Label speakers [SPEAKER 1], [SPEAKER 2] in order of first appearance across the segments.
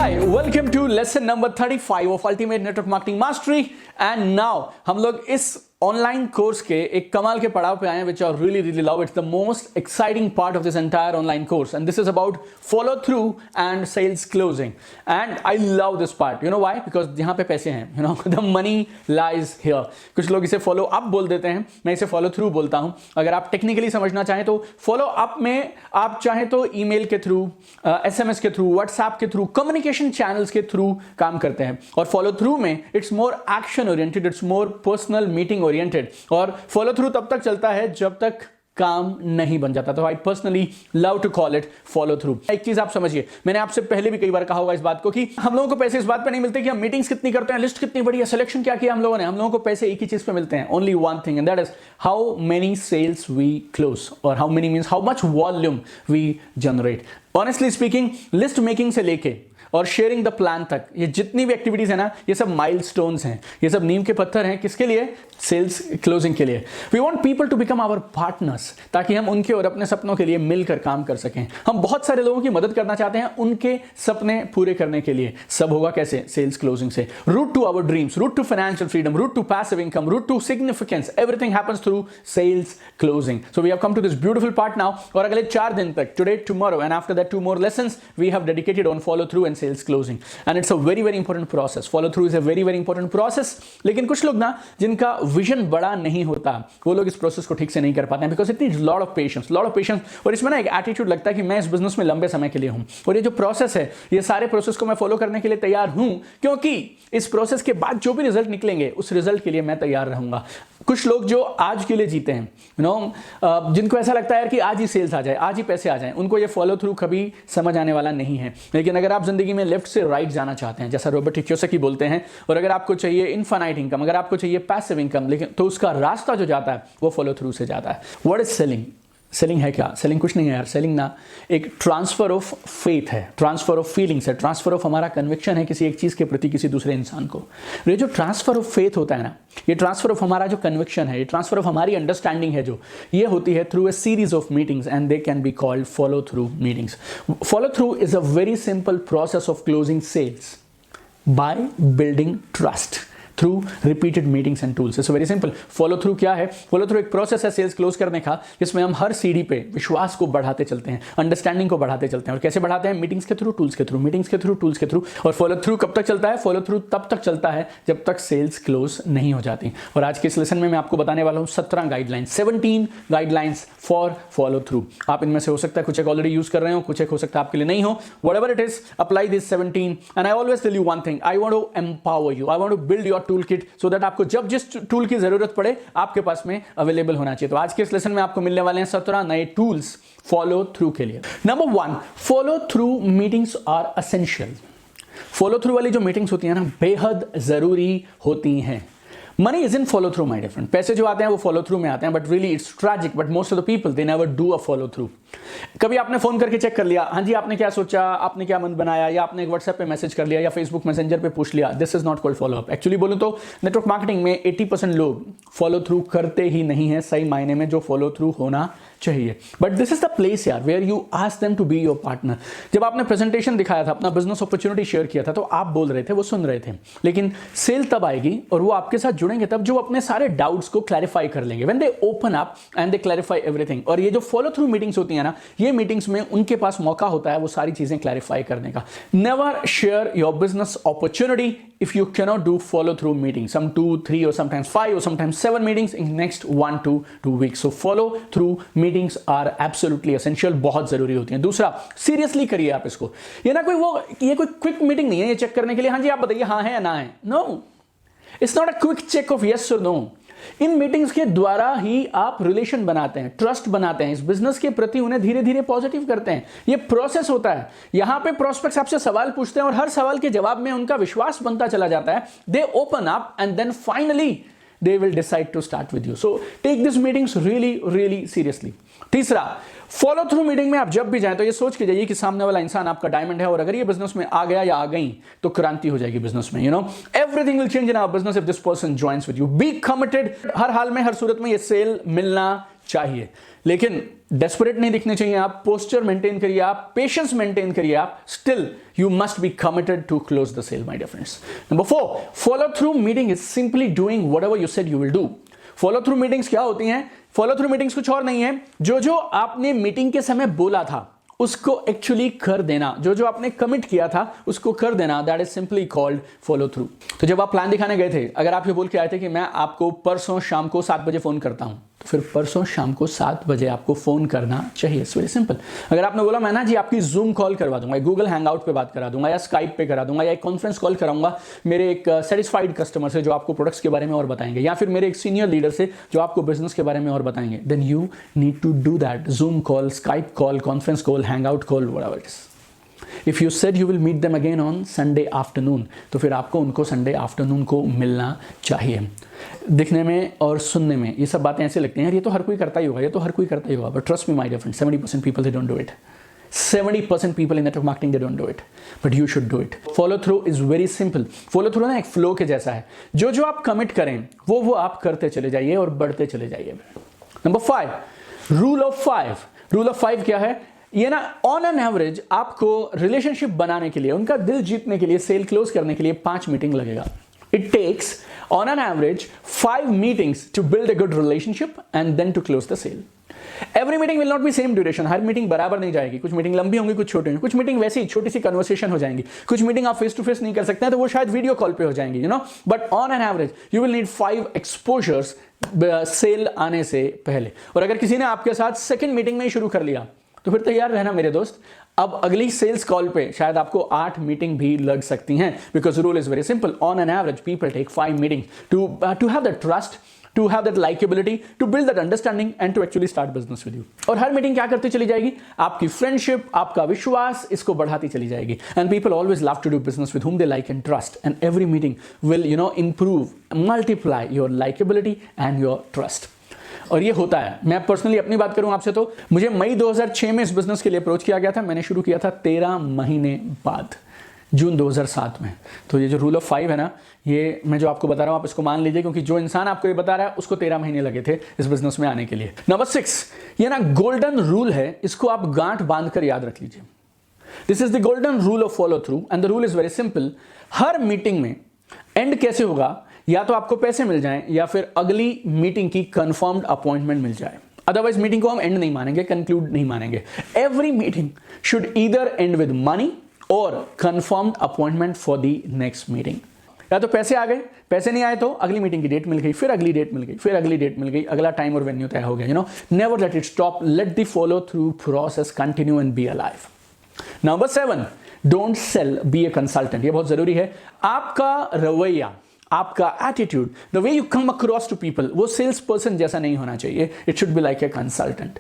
[SPEAKER 1] Hi, welcome to lesson number 35 of Ultimate Network Marketing Mastery. And now हम लोग इस online course के एक कमाल के पड़ाव पे आए हैं, which I really love. It's the most exciting part of this entire online course, and this is about follow through and sales closing. And I love this part. You know why? Because यहाँ पे पैसे हैं. You know, the money lies here. कुछ लोग इसे follow up बोल देते हैं, मैं इसे follow through बोलता हूँ. अगर आप टेक्निकली समझना चाहें तो follow up में आप चाहें तो ईमेल के थ्रू, SMS के थ्रू, WhatsApp के थ्रू, कम्युनिकेशन चैनल्स के थ्रू काम करते हैं. और follow through में it's more action oriented, it's more personal meeting oriented. और follow through तब तक चलता है जब तक काम नहीं बन जाता. तो I personally love to call it follow through. एक चीज आप समझिए, मैंने आपसे पहले भी कई बार कहा होगा इस बात को कि हम लोगों को पैसे इस बात पे नहीं मिलते कि हम मीटिंग्स कितनी करते हैं, लिस्ट कितनी बड़ी है, सिलेक्शन क्या किया हम लोगों ने. हम लोगों को पैसे एक ही चीज पे मिलते हैं, only one thing, and that is how many sales we close, और how many means how much volume we generate. Honestly speaking, list making से लेके और शेयरिंग द प्लान तक, ये जितनी भी एक्टिविटीज है ना, ये सब माइलस्टोन्स हैं, ये सब नींव के पत्थर हैं. किसके लिए? सेल्स क्लोजिंग के लिए. We want people to become our partners, ताकि हम उनके और अपने सपनों के लिए मिलकर काम कर सकें. हम बहुत सारे लोगों की मदद करना चाहते हैं उनके सपने पूरे करने के लिए. सब होगा कैसे? सेल्स क्लोजिंग से. Route to our dreams, route to financial freedom, route to passive income, route to significance, everything happens through sales closing. So we have come to this beautiful part now. और अगले 4 दिन तक, today, tomorrow and after that 2 more lessons, we have dedicated on follow through and sales closing. And it's a very important process. Follow through is a very important process. लेकिन कुछ लोग ना, जिनका vision बड़ा नहीं होता, वो लोग इस प्रोसेस को ठीक से नहीं कर पाते हैं, because it needs lot of patience. और इसमें ना एक एटीट्यूड लगता है कि मैं इस बिजनेस में लंबे समय के लिए हूं, और ये जो प्रोसेस है, ये सारे प्रोसेस को मैं फॉलो करने के लिए तैयार हूं, क्योंकि इस प्रोसेस के बाद जो भी रिजल्ट निकलेंगे, उस रिजल्ट के लिए मैं तैयार रहूंगा. कुछ लोग जो आज के लिए जीते हैं, जिनको ऐसा लगता है कि आज ही सेल्स आ जाए, आज ही पैसे आ जाए, उनको ये फॉलो थ्रू कभी समझ आने वाला नहीं है. लेकिन अगर आप जिंदगी में लेफ्ट से राइट जाना चाहते हैं, जैसा रॉबर्ट कियोसाकी बोलते हैं, और अगर आपको चाहिए इनफाइनाइट इनकम, अगर आपको चाहिए पैसिव इनकम, लेकिन तो उसका रास्ता जो जाता है वो फॉलो थ्रू से जाता है. What is selling? सेलिंग है क्या? सेलिंग कुछ नहीं है यार. सेलिंग ना एक ट्रांसफर ऑफ फेथ है, ट्रांसफर ऑफ फीलिंग्स है, ट्रांसफर ऑफ हमारा कन्विक्शन है किसी एक चीज के प्रति किसी दूसरे इंसान को. ये जो ट्रांसफर ऑफ फेथ होता है ना, ये ट्रांसफर ऑफ हमारा जो कन्विक्शन है, ये ट्रांसफर ऑफ हमारी अंडरस्टैंडिंग है, जो ये होती है through a series of meetings, and they can be called follow through meetings. Follow through is a very simple process of closing sales by building trust through repeated meetings and tools. It's very simple. Follow through क्या है? Follow through एक process है sales close करने का, जिसमें हम हर सीढ़ी पे विश्वास को बढ़ाते चलते हैं, अंडरस्टैंडिंग को बढ़ाते चलते हैं. और कैसे बढ़ाते हैं? मीटिंग्स के थ्रू, टूल्स के थ्रू, मीटिंग्स के थ्रू, टूल्स के थ्रू. और फॉलो थ्रू कब तक चलता है? फॉलो थ्रू तब तक चलता है जब तक सेल्स क्लोज नहीं हो जाती. और आज के इस लेसन में मैं आपको बताने वाला हूँ 17 guidelines, 17 guidelines for follow through. आप इनमें से हो सकता है कुछ एक ऑलरेडी यूज कर रहे हो, कुछ एक हो सकता है आपके लिए नहीं हो. Whatever it is, apply this 17. And I always tell you one thing, I want to empower you, I want to build your tool kit, so that आपको जब जिस टूल की जरूरत पड़े आपके पास में अवेलेबल होना चाहिए. तो आज के इस लेसन में आपको मिलने वाले हैं 17 नए टूल्स फॉलो थ्रू के लिए. Number 1, follow through meetings are essential. Follow through वाली जो मीटिंग्स होती हैं ना, बेहद जरूरी होती हैं. Money is in follow through my different. पैसे जो आते हैं वो फॉलो थ्रू में आते हैं, but really it's tragic, but most of the people they never do a follow through. कभी आपने फोन करके चेक कर लिया, हाँ जी आपने क्या सोचा, आपने क्या मन बनाया, या आपने एक व्हाट्सएप पे मैसेज कर लिया या फेसबुक मैसेंजर पे पूछ लिया. This is not called follow up. Actually बोलूं तो नेटवर्क मार्केटिंग में 80% लोग फॉलो थ्रू करते ही नहीं है सही मायने में जो फॉलो थ्रू होना चाहिए. But this is the place यार where you ask them to be your partner. जब आपने प्रेजेंटेशन दिखाया था, अपना बिजनेस अपॉर्चुनिटी शेयर किया था, तो आप बोल रहे थे, वो सुन रहे थे, लेकिन सेल तब आएगी और वो आपके साथ जुड़ेंगे तब जो अपने सारे डाउट्स को क्लैरिफाई कर लेंगे. When they open up and they clarify everything. और ये जो फॉलो थ्रू मीटिंग्स होती है ना, ये मीटिंग्स में उनके पास मौका होता है वो सारी चीजें क्लैरिफाई करने का. Never share your business opportunity if you cannot do follow through meetings, some 2, 3 or sometimes 5 or sometimes 7 meetings in next 1 to 2 weeks. So follow through meetings are absolutely essential, बहुत जरूरी होती हैं. दूसरा, सीरियसली करिए आप इसको. ये ना ये कोई क्विक मीटिंग नहीं है ये चेक करने के लिए, हाँ जी आप बताइए हाँ है या ना है. No, it's not a quick check of yes और नो. इन मीटिंग्स के द्वारा ही आप रिलेशन बनाते हैं, ट्रस्ट बनाते हैं, इस बिजनेस के प्रति उन्हें धीरे धीरे पॉजिटिव करते हैं. ये प्रोसेस होता है. यहां पे प्रोस्पेक्ट्स आपसे सवाल पूछते हैं और हर सवाल के जवाब में उनका विश्वास बनता चला जाता है. They open up and then finally they will decide to start with you. So take these meetings really seriously. तीसरा, फॉलो थ्रू मीटिंग में आप जब भी जाएं तो ये सोच के जाइए कि सामने वाला इंसान आपका डायमंड है, और अगर ये बिजनेस में आ गया या आ गई तो क्रांति हो जाएगी बिजनेस में. Everything will change in our business if this person joins with you. Be committed. हर हाल में, हर सूरत में ये सेल मिलना चाहिए. लेकिन डेस्परेट नहीं दिखने चाहिए आप, पोस्चर मेंटेन करिए आप, पेशेंस मेंटेन करिए आप, still you must be committed to close the sale, my dear friends. Number 4, follow through meeting is simply doing whatever you said you will do. Follow through meetings क्या होती हैं? Follow through meetings कुछ और नहीं है, जो जो आपने मीटिंग के समय बोला था उसको एक्चुअली कर देना, जो जो आपने कमिट किया था उसको कर देना, that is simply called follow through. तो जब आप प्लान दिखाने गए थे, अगर आप ये बोल के आए थे कि मैं आपको परसों शाम को 7 बजे फोन करता हूं, तो फिर परसों शाम को 7 बजे आपको फोन करना चाहिए। It's very simple. अगर आपने बोला मैं ना जी आपकी जूम कॉल करवा दूंगा, गूगल हैंगआउट पे बात करा दूंगा, या स्काइप पे करा दूंगा, या एक कॉन्फ्रेंस कॉल कराऊंगा मेरे एक सेटिस्फाइड कस्टमर से जो आपको प्रोडक्ट्स के बारे में और बताएंगे, या फिर मेरे एक सीनियर लीडर से जो आपको बिजनेस के बारे में और बताएंगे, then you need to do that. Zoom call, skype call, conference call, hangout call, whatever it is. If you said you will meet them again on Sunday afternoon, तो फिर आपको उनको संडे आफ्टरनून को मिलना चाहिए। दिखने में और सुनने में ये सब बातें ऐसे लगती हैं यार ये तो हर कोई करता ही होगा, ये तो हर कोई करता ही होगा, but trust me my dear friend, 70% people they don't do it. 70% people in network marketing they don't do it, but you should do it. Follow through is very simple. Follow through ना एक flow के जैसा है, जो जो आप commit करें वो आप करते चले जाइए और बढ़ते चले जाइए। Number 5, rule of 5। Rule of 5 क्या है? ये ना ऑन एन एवरेज आपको रिलेशनशिप बनाने के लिए, उनका दिल जीतने के लिए, सेल क्लोज करने के लिए 5 मीटिंग लगेगा। It takes on an average 5 meetings to build a good relationship and then to close the sale. Every meeting will not be same duration. Her meeting बराबर नहीं जाएगी, कुछ मीटिंग लंबी होंगी, कुछ छोटी होंगी, कुछ मीटिंग वैसे ही छोटी सी कन्वर्सेशन हो जाएंगी, कुछ मीटिंग आप फेस टू फेस नहीं कर सकते हैं तो वो शायद वीडियो कॉल पे हो जाएंगी, you know. But on an average you will need 5 exposures sale आने से पहले। और अगर किसी ने आपके साथ सेकेंड मीटिंग में ही शुरू कर लिया तो फिर तैयार रहना मेरे दोस्त, अब अगली सेल्स कॉल पे शायद आपको 8 मीटिंग भी लग सकती हैं, because rule is very simple. On an average people take 5 meeting to have that trust, to have that likeability, to build that understanding and to actually start business with you. और हर meeting क्या करती चली जाएगी? आपकी friendship, आपका विश्वास, इसको बढ़ाती चली जाएगी। And people always love to do business with whom they like and trust, and every meeting will improve, multiply your likability and your trust. और ये होता है। मैं पर्सनली अपनी बात करूं आपसे तो मुझे मई 2006 में इस बिजनेस के लिए अप्रोच किया गया था। मैंने शुरू किया था 13 महीने बाद, जून 2007 में। तो ये जो रूल ऑफ 5 है ना, ये मैं जो आपको बता रहा हूं आप इसको मान लीजिए, क्योंकि जो इंसान आपको ये बता रहा है उसको 13 महीने लगे थे इस बिजनेस में आने के लिए। नंबर 6, ये ना गोल्डन रूल है, इसको आप गांठ बांध कर याद रख लीजिए। This is the golden rule of follow through and the rule is very simple. Her meeting में एंड कैसे होगा? या तो आपको पैसे मिल जाएं या फिर अगली मीटिंग की कंफर्म्ड अपॉइंटमेंट मिल जाए। अदरवाइज मीटिंग को हम एंड नहीं मानेंगे, कंक्लूड नहीं मानेंगे। Every meeting should either end with money और confirmed appointment for the next meeting. या तो पैसे आ गए, पैसे नहीं आए तो अगली मीटिंग की डेट मिल गई, फिर अगली डेट मिल गई, फिर अगली डेट मिल गई, अगला टाइम और वेन्यू तय हो गया। Never let it stop, let the follow through process continue and be alive. Number 7, don't sell, be a consultant. ये बहुत जरूरी है। आपका रवैया, आपका attitude, the way you come across to people, वो सेल्स पर्सन जैसा नहीं होना चाहिए। It should be like a consultant.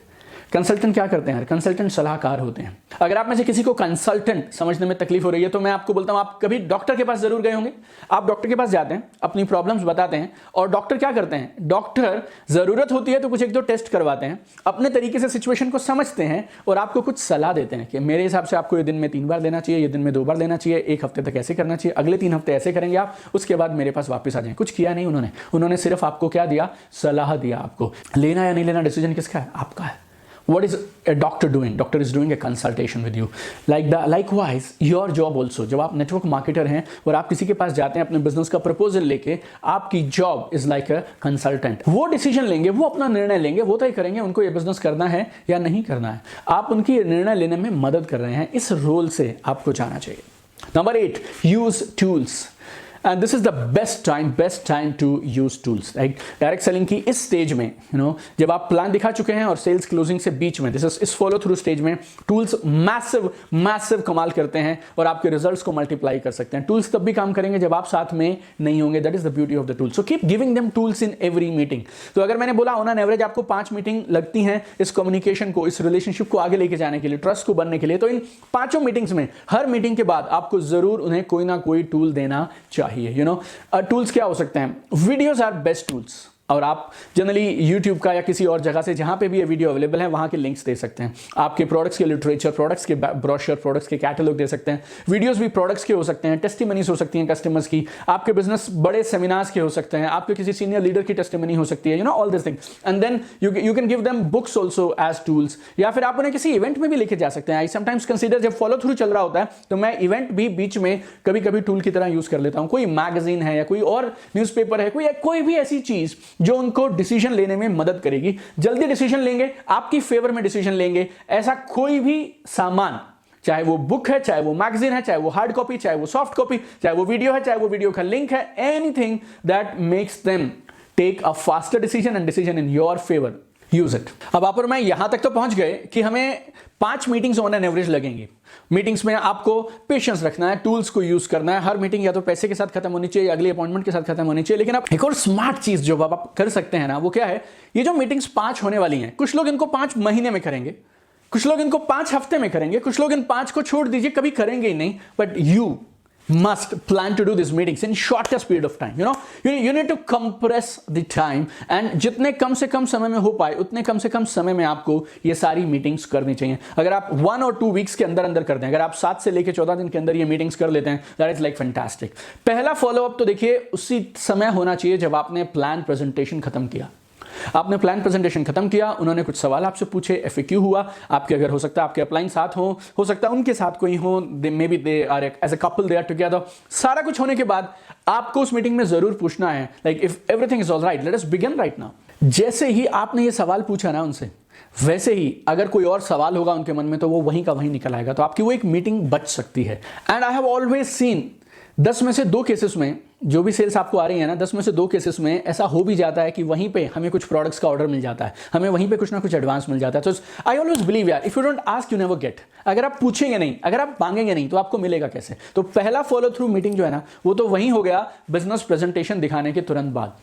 [SPEAKER 1] Consultant क्या करते हैं? कंसल्टेंट सलाहकार होते हैं। अगर आप में से किसी को कंसल्टेंट समझने में तकलीफ हो रही है तो मैं आपको बोलता हूं, आप कभी डॉक्टर के पास जरूर गए होंगे। आप डॉक्टर के पास जाते हैं, अपनी प्रॉब्लम्स बताते हैं, और डॉक्टर क्या करते हैं? डॉक्टर जरूरत होती है तो कुछ 1-2 टेस्ट करवाते हैं, अपने तरीके से सिचुएशन को समझते हैं और आपको कुछ सलाह देते हैं कि मेरे हिसाब से आपको ये दिन में 3 बार देना चाहिए, ये दिन में 2 बार देना चाहिए, 1 हफ्ते तक ऐसे करना चाहिए, अगले 3 हफ्ते ऐसे करेंगे आप, उसके बाद मेरे पास वापस आ जाएं। कुछ किया नहीं उन्होंने सिर्फ आपको क्या दिया? सलाह दिया। आपको लेना या नहीं लेना डिसीजन किसका है? आपका है। What is a doctor doing? Doctor is doing a consultation with you. Likewise, your job also. जब आप नेटवर्क मार्केटर हैं और आप किसी के पास जाते हैं अपने बिजनेस का प्रपोजल लेके, आपकी job is like a consultant. वो डिसीजन लेंगे, वो अपना निर्णय लेंगे, वो तय करेंगे उनको ये बिजनेस करना है या नहीं करना है। आप उनकी निर्णय लेने में मदद कर रहे हैं। इस रोल से आपको जाना चाहिए। Number 8, use tools. And this is the best time to use tools, right? Direct selling की इस स्टेज में जब आप प्लान दिखा चुके हैं और सेल्स क्लोजिंग से बीच में, इस फॉलो थ्रू स्टेज में टूल्स मैसिव कमाल करते हैं और आपके रिजल्ट्स को मल्टीप्लाई कर सकते हैं। टूल्स तब भी काम करेंगे जब आप साथ में नहीं होंगे। That is the beauty of the tool. So keep giving them tools in every meeting. तो अगर मैंने बोला ऑन एन एवरेज आपको 5 मीटिंग लगती हैं इस कम्युनिकेशन को, इस रिलेशनशिप को आगे लेके जाने के लिए, ट्रस्ट को बनने के लिए, तो इन 5 मीटिंग्स में हर मीटिंग के बाद आपको जरूर उन्हें कोई ना कोई टूल देना चाहिए। टूल्स क्या हो सकते हैं? Videos are best tools. और आप जनरली YouTube का या किसी और जगह से जहां पे भी ये वीडियो अवेलेबल है वहां के लिंक्स दे सकते हैं। आपके प्रोडक्ट्स के लिटरेचर, प्रोडक्ट्स के ब्रोशर, प्रोडक्ट्स के कैटलॉग दे सकते हैं। वीडियोस भी प्रोडक्ट्स के हो सकते हैं, टेस्टिमनीज हो सकती हैं कस्टमर्स की, आपके बिजनेस बड़े सेमिनार्स के हो सकते हैं, आपके किसी सीनियर लीडर की टेस्टिमनी हो सकती है, all this things. And then you can give them books also as tools, या फिर आप उन्हें किसी इवेंट में भी लेके जा सकते हैं। आई समटाइम्स कंसीडर जब फॉलो थ्रू चल रहा होता है तो मैं इवेंट भी बीच में कभी कभी टूल की तरह यूज कर लेता हूं। कोई मैगजीन है या कोई और न्यूज़पेपर है, कोई भी ऐसी चीज जो उनको डिसीजन लेने में मदद करेगी, जल्दी डिसीजन लेंगे, आपकी फेवर में डिसीजन लेंगे, ऐसा कोई भी सामान, चाहे वो बुक है, चाहे वो मैगजीन है, चाहे वो हार्ड कॉपी, चाहे वो सॉफ्ट कॉपी, चाहे वो वीडियो है, चाहे वो वीडियो का लिंक है, anything that makes them take a faster decision and decision in your favour, use it. अब आप और मैं यहां तक तो पहुंच गए कि हमें 5 मीटिंग्स ऑन एन एवरेज लगेंगी। मीटिंग्स में आपको पेशेंस रखना है, टूल्स को यूज करना है। हर मीटिंग या तो पैसे के साथ खत्म होनी चाहिए या अगली अपॉइंटमेंट के साथ खत्म होनी चाहिए। लेकिन आप एक और स्मार्ट चीज जो आप कर सकते हैं ना, वो क्या है? ये जो मीटिंग्स 5 होने वाली हैं, कुछ लोग इनको 5 महीने में करेंगे, कुछ लोग इनको 5 हफ्ते में करेंगे, कुछ लोग इन 5 को छोड़ दीजिए, कभी करेंगे ही नहीं। But you must plan to do these meetings in shortest period of time. You need to compress the time, and जितने कम से कम समय में हो पाए उतने कम से कम समय में आपको ये सारी मीटिंग्स करनी चाहिए। अगर आप 1 और 2 वीक्स के अंदर अंदर कर दें, अगर आप 7 से लेकर 14 दिन के अंदर ये मीटिंग्स कर लेते हैं, दैट इज लाइक फैंटास्टिक। पहला फॉलोअप तो देखिए उसी समय होना चाहिए जब आपने प्लान प्रेजेंटेशन खत्म किया। आपने प्लान प्रेजेंटेशन खत्म किया, उन्होंने कुछ सवाल आपसे पूछे, FAQ हुआ, आपके अगर हो सकता है आपके अपलाइन साथ हो सकता है उनके साथ कोई हो, maybe they are as a couple they are together. सारा कुछ होने के बाद आपको उस मीटिंग में जरूर पूछना है, like if everything is alright, let us begin right now. जैसे ही आपने ये सवाल पूछा ना उनसे, वैसे ही अगर कोई और सवाल होगा उनके मन में तो वो वहीं का वहीं निकल आएगा, तो आपकी वो एक मीटिंग बच सकती है। And I have always seen 10 में से 2 केसेस में, जो भी सेल्स आपको आ रही है ना, 10 में से 2 केसेस में ऐसा हो भी जाता है कि वहीं पे हमें कुछ प्रोडक्ट्स का ऑर्डर मिल जाता है, हमें वहीं पे कुछ ना कुछ एडवांस मिल जाता है। तो आई ऑलवेज बिलीव यार, if you don't ask you never get. अगर आप पूछेंगे नहीं, अगर आप मांगेंगे नहीं, तो आपको मिलेगा कैसे? तो पहला फॉलो थ्रू मीटिंग जो है ना, वो तो वहीं हो गया बिजनेस प्रेजेंटेशन दिखाने के तुरंत बाद।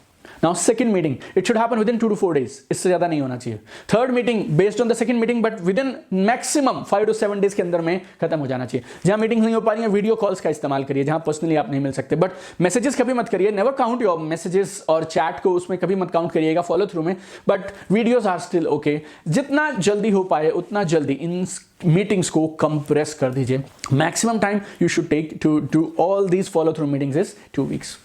[SPEAKER 1] Now second meeting, it should happen within 2 to 4 days, इससे ज्यादा नहीं होना चाहिए। Third meeting based on the second meeting, but with in maximum 5 to 7 days के अंदर में खत्म हो जाना चाहिए। जहां मीटिंग नहीं हो पा रही है, वीडियो कॉल्स का इस्तेमाल करिए, जहां पर्सनली आप नहीं मिल सकते। बट मैसेजेस कभी मत करिए, नेवर काउंट योर मैसेजेस और चैट को उसमें कभी मत काउंट करिएगा फॉलो थ्रू में, but videos are still okay. जितना जल्दी हो पाए उतना जल्दी इन मीटिंग्स को कंप्रेस कर दीजिए। Maximum time you should take to do all these follow through meetings is 2 weeks.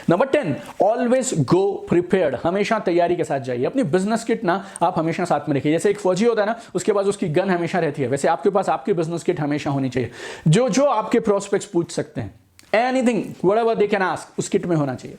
[SPEAKER 1] Number 10, always go prepared. हमेशा तैयारी के साथ जाइए। अपनी बिजनेस किट ना आप हमेशा साथ में रखिए। जैसे एक फौजी होता है ना, उसके पास उसकी गन हमेशा रहती है, वैसे आपके पास आपकी बिजनेस किट हमेशा होनी चाहिए। जो आपके प्रोस्पेक्ट्स पूछ सकते हैं, anything whatever they can ask, उस किट में होना चाहिए।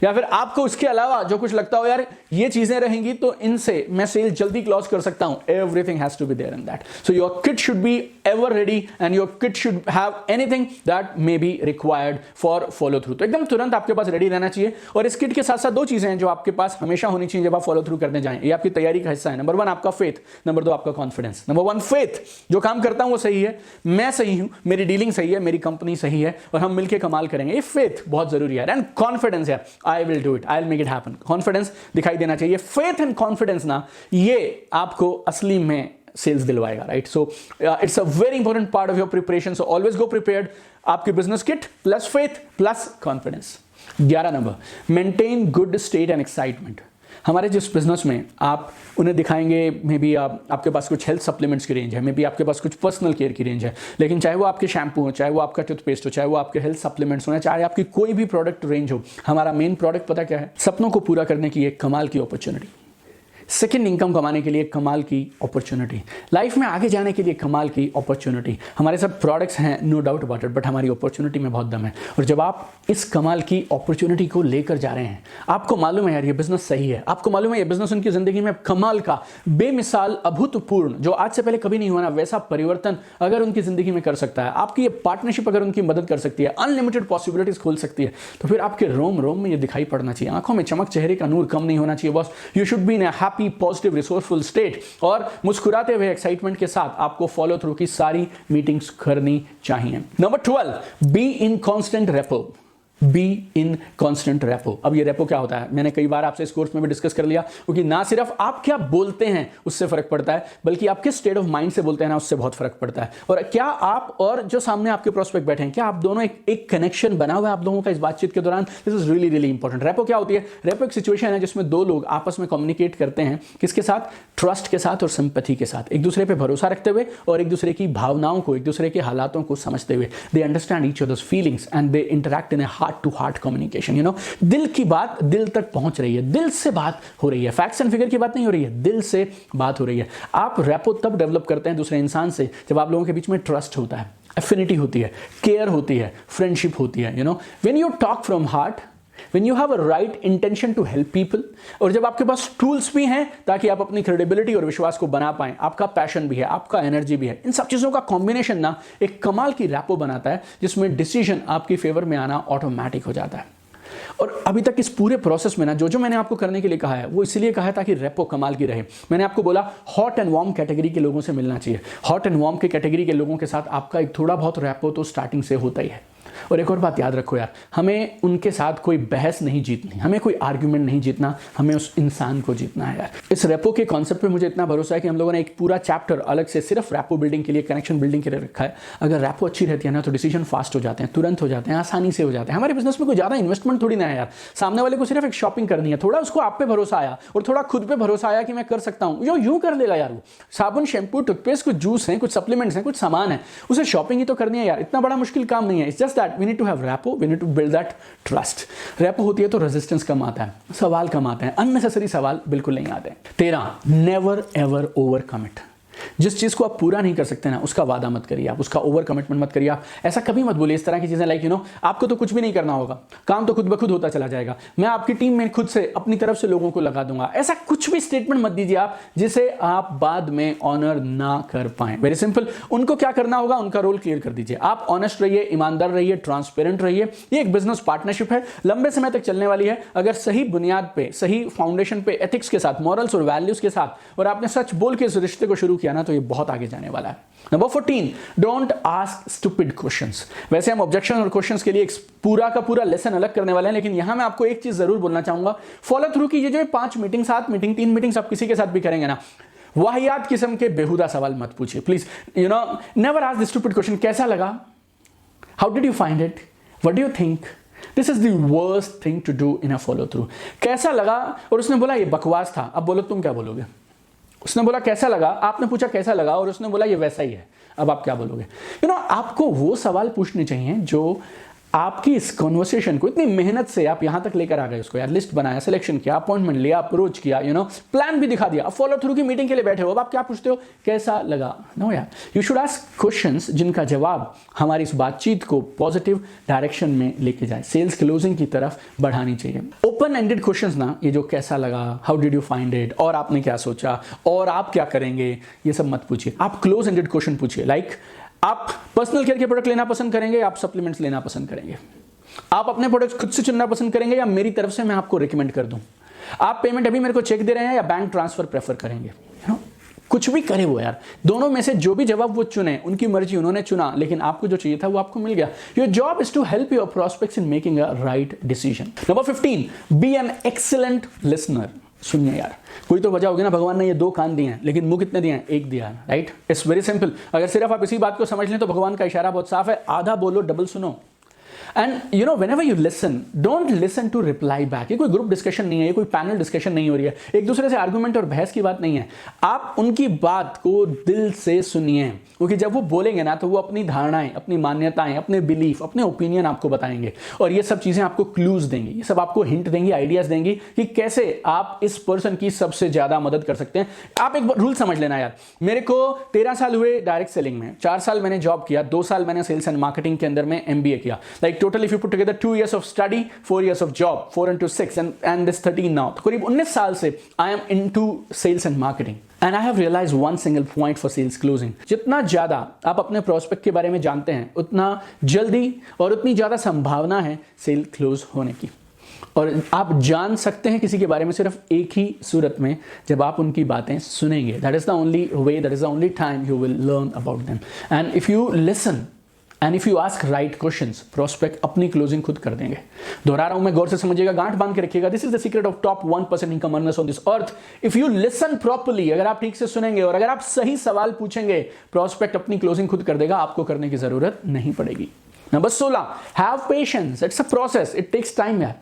[SPEAKER 1] या फिर आपको उसके अलावा जो कुछ लगता हो यार ये चीजें रहेंगी तो इनसे मैं सेल जल्दी क्लोज कर सकता हूं, everything has to be there in that. So your kit should be ever ready and your kit should have anything that may be required for follow through. तो एकदम तुरंत आपके पास रेडी रहना चाहिए। और इस किट के साथ साथ 2 चीजें हैं जो आपके पास हमेशा होनी चाहिए जब आप फॉलो थ्रू करने जाएं। ये आपकी तैयारी का हिस्सा है। नंबर 1 आपका फेथ, नंबर 2 आपका कॉन्फिडेंस। नंबर 1 फेथ, जो काम करता हूं वो सही है, मैं सही हूं, मेरी डीलिंग सही है, मेरी कंपनी सही है और हम मिलकर कमाल करेंगे। ये फेथ बहुत जरूरी है। एंड कॉन्फिडेंस है, I will do it, I will make it happen. Confidence दिखाई देना चाहिए। फेथ एंड कॉन्फिडेंस ना, ये आपको असली में सेल्स दिलवाएगा, right? So it's a very important part of your preparation. So always go prepared. आपकी business kit plus faith plus confidence. 11 number, maintain good state and excitement. हमारे जिस बिजनेस में आप उन्हें दिखाएंगे, मे बी आपके पास कुछ हेल्थ सप्लीमेंट्स की रेंज है, मे बी आपके पास कुछ पर्सनल केयर की रेंज है, लेकिन चाहे वो आपके शैम्पू हो, चाहे वो आपका टूथपेस्ट हो, चाहे वो आपके हेल्थ सप्लीमेंट्स हो, चाहे आपकी कोई भी प्रोडक्ट रेंज हो, हमारा मेन प्रोडक्ट पता क्या है? सपनों को पूरा करने की एक कमाल की अपॉर्चुनिटी, सेकेंड इनकम कमाने के लिए कमाल की अपॉर्चुनिटी, लाइफ में आगे जाने के लिए कमाल की अपॉर्चुनिटी। हमारे सब प्रोडक्ट्स हैं, no doubt about it, but हमारी अपॉर्चुनिटी में बहुत दम है। और जब आप इस कमाल की अपॉर्चुनिटी को लेकर जा रहे हैं, आपको मालूम है यार ये बिजनेस सही है, आपको मालूम है ये बिजनेस उनकी जिंदगी में कमाल का, बेमिसाल, अभूतपूर्ण, जो आज से पहले कभी नहीं हुआ ना वैसा परिवर्तन अगर उनकी जिंदगी में कर सकता है, आपकी ये पार्टनरशिप अगर उनकी मदद कर सकती है, अनलिमिटेड पॉसिबिलिटीज खोल सकती है, तो फिर आपके रोम रोम में ये दिखाई पड़ना चाहिए, आंखों में चमक, चेहरे का नूर कम नहीं होना चाहिए। Boss, you should be in a happy, positive, resourceful state और मुस्कुराते हुए एक्साइटमेंट के साथ आपको फॉलो थ्रू की सारी मीटिंग्स करनी चाहिए। Number 12, be in constant repo. Be in constant repo. अब ये रेपो क्या होता है, मैंने कई बार आपसे इस कोर्स में भी डिस्कस कर लिया, क्योंकि ना सिर्फ आप क्या बोलते हैं उससे फर्क पड़ता है, बल्कि आप किस स्टेट ऑफ माइंड से बोलते हैं ना, उससे बहुत फर्क पड़ता है। और क्या आप और जो सामने आपके प्रोस्पेक्ट बैठे हैं, क्या आप दोनों एक कनेक्शन बना हुआ है आप लोगों का इस बातचीत के दौरान। This is really really important. Repo क्या होती है? रेपो एक सिचुएशन है जिसमें दो लोग आपस में कम्युनिकेट करते हैं, किसके साथ? ट्रस्ट के साथ और सिंपैथी के साथ, एक दूसरे पे भरोसा रखते हुए और एक दूसरे की भावनाओं को, एक दूसरे के हालातों को समझते हुए। They understand each others feelings and they interact in a heart to heart communication. You know, दिल की बात दिल तक पहुंच रही है, दिल से बात हो रही है, फैक्ट्स एंड फिगर की बात नहीं हो रही है, दिल से बात हो रही है। आप रेपो तब डेवलप करते हैं दूसरे इंसान से जब आप लोगों के बीच में ट्रस्ट होता है, एफिनिटी होती है, केयर होती है, फ्रेंडशिप होती है। You know, when you talk from heart, when you have a right intention to help people, और जब आपके पास टूल्स भी हैं ताकि आप अपनी क्रेडिबिलिटी और विश्वास को बना पाएं, आपका पैशन भी है, आपका एनर्जी भी है, इन सब चीज़ों का कॉम्बिनेशन ना एक कमाल की रैपो बनाता है, जिसमें डिसीजन आपकी फेवर में आना ऑटोमेटिक हो जाता है। और अभी तक इस पूरे प्रोसेस में ना जो मैंने आपको करने के लिए कहा है, वो इसलिए कहा है ताकि रेपो कमाल की रहे। मैंने आपको बोला हॉट एंड वार्म कैटेगरी के लोगों से मिलना चाहिए। हॉट एंड वार्म के कैटेगरी के लोगों के साथ आपका एक थोड़ा बहुत रेपो तो स्टार्टिंग से होता ही है। और एक और बात याद रखो यार, हमें उनके साथ कोई बहस नहीं जीतनी, हमें कोई आर्ग्यूमेंट नहीं जीतना, हमें उस इंसान को जीतना है यार। इस रेपो के कॉन्सेप्ट पे मुझे इतना भरोसा है कि हम लोगों ने एक पूरा चैप्टर अलग से सिर्फ रेपो बिल्डिंग के लिए, कनेक्शन बिल्डिंग के लिए रखा है। अगर रेपो अच्छी रहती है ना, तो डिसीजन फास्ट हो जाते हैं, तुरंत हो जाते हैं, आसानी से हो जाते हैं। हमारे बिजनेस में कोई ज़्यादा इन्वेस्टमेंट थोड़ी ना है यार, सामने वाले को सिर्फ एक शॉपिंग करनी है, थोड़ा उसको आप पे भरोसा आया और थोड़ा खुद पे भरोसा आया कि मैं कर सकता हूँ, जो यूं कर लेगा यार। वो साबुन, शैम्पू, टूथपेस्ट, कुछ जूस है, कुछ सप्लीमेंट्स हैं, कुछ सामान है, उसे शॉपिंग ही तो करनी है यार। इतना बड़ा मुश्किल काम नहीं है। It's just that we need to have rapport, we need to build that trust। Rapport होती है तो रेजिस्टेंस कम आता है, सवाल कम आते हैं, अननेसेसरी सवाल बिल्कुल नहीं आते। 13, नेवर एवर ओवर कमिट। जिस चीज़ को आप पूरा नहीं कर सकते ना, उसका वादा मत करिए आप, उसका ओवर कमिटमेंट मत करिए आप। ऐसा कभी मत बोलिए इस तरह की चीज़ें लाइक यू नो, आपको तो कुछ भी नहीं करना होगा, काम तो खुद ब खुद होता चला जाएगा, मैं आपकी टीम में खुद से अपनी तरफ से लोगों को लगा दूंगा। ऐसा कुछ भी स्टेटमेंट मत दीजिए आप जिसे आप बाद में ऑनर ना कर पाएं। वेरी सिंपल, उनको क्या करना होगा, उनका रोल क्लियर कर दीजिए। आप ऑनेस्ट रहिए, ईमानदार रहिए, ट्रांसपेरेंट रहिए। ये एक बिजनेस पार्टनरशिप है, लंबे समय तक चलने वाली है। अगर सही बुनियाद पे, सही फाउंडेशन पे, एथिक्स के साथ, मॉरल्स और वैल्यूज के साथ, और आपने सच बोल के इस रिश्ते को शुरू किया ना, तो ये बहुत आगे जाने वाला है। Number 14, don't ask stupid questions. वैसे हम ऑब्जेक्शन और क्वेश्चंस के लिए एक पूरा का पूरा लेसन अलग करने वाले हैं, लेकिन यहां मैं आपको एक चीज जरूर बोलना चाहूंगा, फॉलो थ्रू कीजिए। जो 5 मीटिंग, 7 मीटिंग, 3 मीटिंग्स आप किसी के साथ भी करेंगे ना, वाहियात किस्म के बेहुदा सवाल मत पूछिए please. You know, never ask the stupid question. कैसा लगा? How did you find it? What do you think? This is the worst thing to do in a follow through. कैसा लगा? और उसने बोला ये बकवास था। अब बोलो तुम क्या बोलोगे? उसने बोला कैसा लगा, आपने पूछा कैसा लगा, और उसने बोला ये वैसा ही है। अब आप क्या बोलोगे? यू नो, आपको वो सवाल पूछने चाहिए जो आपकी इस कॉन्वर्सेशन को, इतनी मेहनत से आप यहां तक लेकर आ गए, उसको यार लिस्ट बनाया, सिलेक्शन किया, अपॉइंटमेंट लिया, अप्रोच किया, यू नो, प्लान भी दिखा दिया, फॉलो थ्रू की मीटिंग के लिए बैठे हो। अब आप क्या पूछते हो? कैसा लगा? नो यार, यू शुड आस्क क्वेश्चंस जिनका जवाब हमारी इस बातचीत को पॉजिटिव डायरेक्शन में लेके जाए, सेल्स क्लोजिंग की तरफ बढ़ानी चाहिए। ओपन एंडेड क्वेश्चंस ना, ये जो कैसा लगा, how did you find it, और आपने क्या सोचा, और आप क्या करेंगे, ये सब मत पूछिए। आप क्लोज एंडेड क्वेश्चन पूछिए, लाइक आप पर्सनल केयर के प्रोडक्ट लेना पसंद करेंगे, आप सप्लीमेंट्स लेना पसंद करेंगे, आप अपने प्रोडक्ट्स खुद से चुनना पसंद करेंगे, या मेरी तरफ से मैं आपको रिकमेंड कर दूं, आप पेमेंट अभी मेरे को चेक दे रहे हैं या बैंक ट्रांसफर प्रेफर करेंगे। कुछ भी करे वो यार, दोनों में से जो भी जवाब वो चुने, उनकी मर्जी, उन्होंने चुना, लेकिन आपको जो चाहिए था वो आपको मिल गया। Your job is to help your prospects in making a right decision. Number 15, be an excellent listener. सुनिए यार, कोई तो वजह होगी ना, भगवान ने ये 2 कान दिए हैं, लेकिन मुंह कितने दिए हैं? 1 दिया है, राइट? It's very simple. अगर सिर्फ आप इसी बात को समझ लें तो भगवान का इशारा बहुत साफ है, आधा बोलो, डबल सुनो। And you know, whenever you listen, don't listen to reply back. ये कोई ग्रुप डिस्कशन नहीं है, ये कोई पैनल डिस्कशन नहीं हो रही है, एक दूसरे से आर्गुमेंट और बहस की बात नहीं है। आप उनकी बात को दिल से सुनिए, क्योंकि जब वो बोलेंगे ना, तो वो अपनी धारणाएं, अपनी मान्यताएं, अपने बिलीफ, अपने ओपिनियन आपको बताएंगे, और ये सब चीजें आपको क्लूज देंगी, ये सब आपको हिंट देंगी, आइडियाज देंगी कि कैसे आप इस पर्सन की सबसे ज्यादा मदद कर सकते हैं। आप एक रूल समझ लेना यार, मेरे को 13 साल हुए डायरेक्ट सेलिंग में, 4 साल मैंने जॉब किया, 2 साल मैंने सेल्स एंड मार्केटिंग के अंदर में MBA किया। Like total if you put together 2 years of study, 4 years of job, 4 into 6 and this 13 now, तो करीब 19 साल से I am into sales and marketing, and I have realised one single point for sales closing. जितना ज्यादा आप अपने prospect के बारे में जानते हैं, उतना जल्दी और उतनी ज्यादा संभावना है सेल क्लोज होने की। और आप जान सकते हैं किसी के बारे में सिर्फ एक ही सूरत में, जब आप उनकी बातें सुनेंगे। That is the only way, that is the only time you will learn about them. And if you listen and if you ask right questions, prospect अपनी क्लोजिंग खुद कर देंगे। दोहरा रहा हूं मैं, गौर से समझिएगा, गांठ बांध के रखिएगा। This is the secret of top 1% income earners on this earth. If you listen properly, अगर आप ठीक से सुनेंगे और अगर आप सही सवाल पूछेंगे, प्रोस्पेक्ट अपनी क्लोजिंग खुद कर देगा, आपको करने की जरूरत नहीं पड़ेगी। Number 16, have patience, it's a process, it takes time यार।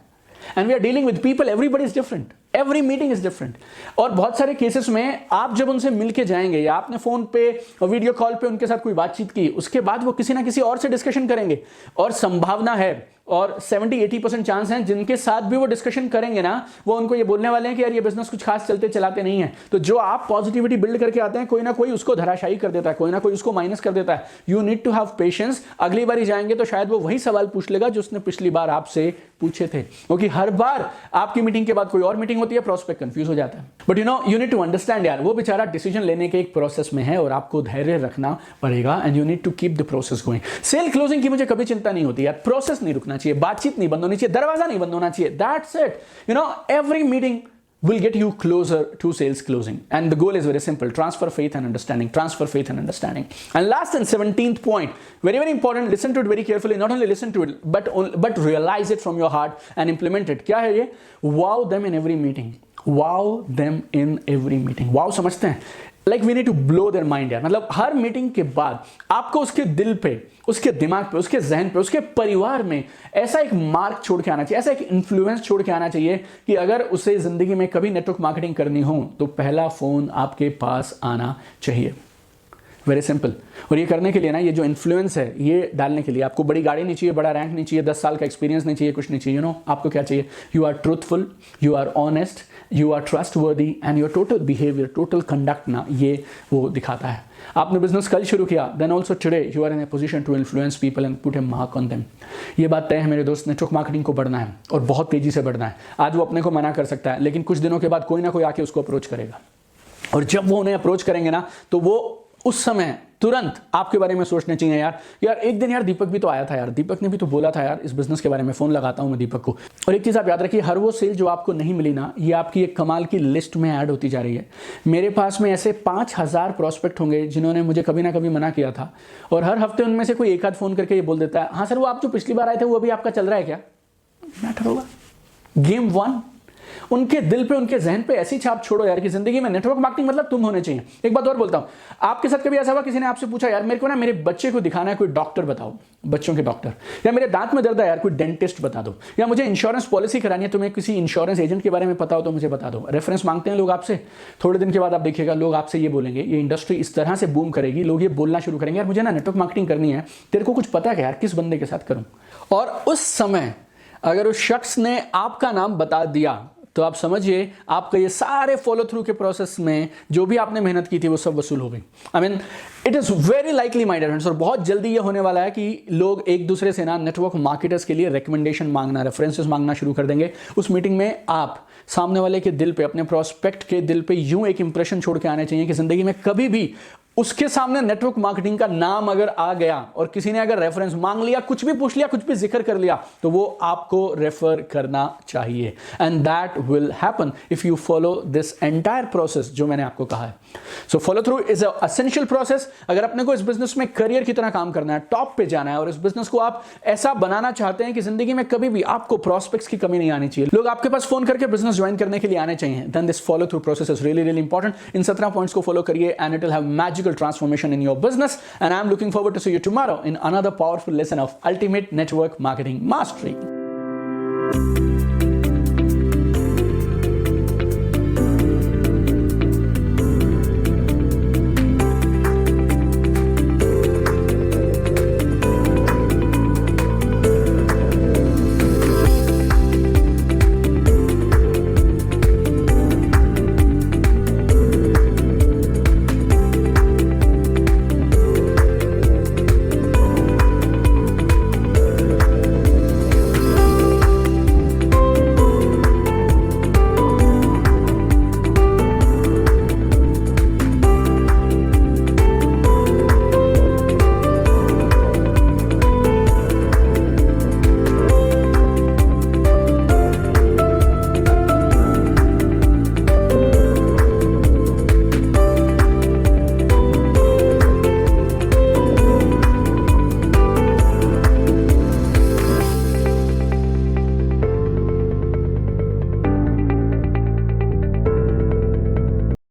[SPEAKER 1] And we are dealing with people, everybody is different, every meeting is different. और बहुत सारे केसेस में आप जब उनसे मिलके जाएंगे या आपने फोन पे और वीडियो कॉल पे उनके साथ कोई बातचीत की, उसके बाद वो किसी ना किसी और से डिस्कशन करेंगे, और संभावना है और 70-80% चांस हैं जिनके साथ भी वो डिस्कशन करेंगे ना, वो उनको ये बोलने वाले हैं कि यार ये बिजनेस कुछ खास चलते चलाते नहीं है। तो जो आप पॉजिटिविटी बिल्ड करके आते हैं, कोई ना कोई उसको धराशायी कर देता है, कोई ना कोई उसको माइनस कर देता है। You need to have patience. अगली बार ही जाएंगे तो शायद वो वही सवाल पूछ लेगा जो उसने पिछली बार आपसे पूछे थे, क्योंकि हर बार आपकी मीटिंग के बाद कोई और मीटिंग होती है, प्रोस्पेक्ट कंफ्यूज हो जाता है। But you need to understand यार, वो बेचारा डिसीजन लेने के एक प्रोसेस में है और आपको धैर्य रखना पड़ेगा, and you need to keep the process going. Sale closing की मुझे कभी चिंता नहीं होती यार, प्रोसेस नहीं रुकना चाहिए, बातचीत नहीं बंद होनी चाहिए, दरवाजा नहीं बंद होना चाहिए, that's it. Every meeting will get you closer to sales closing, and the goal is very simple: transfer faith and understanding, transfer faith and understanding. And last and 17th point, very very important, listen to it very carefully, not only listen to it but realize it from your heart and implement it. क्या है ये? Wow them in every meeting, wow them in every meeting. wow समझते हैं? Like we need to blow their mind यार। मतलब हर meeting के बाद आपको उसके दिल पे, उसके दिमाग पे, उसके जहन पे, उसके परिवार में ऐसा एक मार्क छोड़ के आना चाहिए, ऐसा एक इन्फ्लुएंस छोड़ के आना चाहिए कि अगर उसे जिंदगी में कभी नेटवर्क मार्केटिंग करनी हो तो पहला फोन आपके पास आना चाहिए। Very simple. और ये करने के लिए ना, ये जो इन्फ्लुएंस है, ये डालने के लिए आपको बड़ी गाड़ी नहीं चाहिए, बड़ा रैंक नहीं चाहिए, 10 साल का एक्सपीरियंस नहीं चाहिए, कुछ नहीं चाहिए। आपको क्या चाहिए? You are truthful, you are honest, you are trustworthy, and your total behaviour, total conduct ना, ये वो दिखाता है। आपने बिजनेस कल शुरू किया, then also today you are in a position to influence people and put a mark on them. ये बात तय है मेरे दोस्त, नेटवर्क मार्केटिंग को बढ़ना है और बहुत तेजी से बढ़ना है। आज वो अपने को मना कर सकता है, लेकिन कुछ दिनों के बाद कोई ना कोई आके उसको अप्रोच करेगा, और जब वो उन्हें अप्रोच करेंगे ना, तो वो उस समय तुरंत आपके बारे में सोचने चाहिए, यार एक दिन यार दीपक भी तो आया था यार, दीपक ने भी तो बोला था यार इस बिजनेस के बारे में, फोन लगाता हूं मैं दीपक को। और एक चीज आप याद रखिए, हर वो सेल जो आपको नहीं मिली ना, ये आपकी एक कमाल की लिस्ट में ऐड होती जा रही है। मेरे पास में ऐसे 5000 प्रोस्पेक्ट होंगे जिन्होंने मुझे कभी ना कभी मना किया था, और हर हफ्ते उनमें से कोई एक आध फोन करके ये बोल देता है, हाँ सर वो आप जो पिछली बार आए थे वो अभी आपका चल रहा है क्या? मैटर होगा। गेम 1, उनके दिल पे, उनके जहन पे ऐसी छाप छोड़ो यार कि जिंदगी में नेटवर्क मार्केटिंग मतलब तुम होने चाहिए। एक बात और बोलता हूं, आपके साथ कभी ऐसा हुआ किसी ने आपसे पूछा, यार मेरे को ना मेरे बच्चे को दिखाना है, कोई डॉक्टर बताओ, बच्चों के डॉक्टर, या मेरे दांत में दर्द है यार, कोई डेंटिस्ट बता दो, या मुझे इंश्योरेंस पॉलिसी करानी है, तुम्हें किसी इंश्योरेंस एजेंट के बारे में पता हो तो मुझे बता दो। रेफरेंस मांगते हैं लोग आपसे, थोड़े दिन के बाद आप देखिएगा लोग आपसे ये बोलेंगे, ये इंडस्ट्री इस तरह से बूम करेगी, लोग ये बोलना शुरू करेंगे, यार मुझे ना नेटवर्क मार्केटिंग करनी है, तेरे को कुछ पता है यार किस बंदे के साथ करूं? और उस समय अगर उस शख्स ने आपका नाम बता दिया तो आप समझिए आपका ये सारे फॉलो थ्रू के प्रोसेस में जो भी आपने मेहनत की थी वो सब वसूल हो गई। I mean it is very likely my dear friends, और बहुत जल्दी ये होने वाला है कि लोग एक दूसरे से ना नेटवर्क मार्केटर्स के लिए रिकमेंडेशन मांगना, रेफरेंसेस मांगना शुरू कर देंगे। उस मीटिंग में आप सामने वाले के दिल पे, अपने प्रोस्पेक्ट के दिल पे यूं एक इंप्रेशन छोड़ के आने चाहिए कि जिंदगी में कभी भी उसके सामने नेटवर्क मार्केटिंग का नाम अगर आ गया और किसी ने अगर रेफरेंस मांग लिया, कुछ भी पूछ लिया, कुछ भी जिक्र कर लिया, तो वो आपको रेफर करना चाहिए। And that will happen if you follow this entire process जो मैंने आपको कहा है। So follow through is a essential process. अगर अपने को इस बिजनेस में करियर की तरह काम करना है, टॉप पे जाना है, और इस बिजनेस को आप ऐसा बनाना चाहते हैं कि जिंदगी में कभी भी आपको प्रोस्पेक्ट्स की कमी नहीं आनी चाहिए, लोग आपके पास फोन करके बिजनेस ज्वाइन करने के लिए आने चाहिए, then this follow through process is really really important. इन 17 पॉइंट्स को फॉलो करिए and it will have magical transformation in your business, and I'm looking forward to see you tomorrow in another powerful lesson of Ultimate Network Marketing Mastery.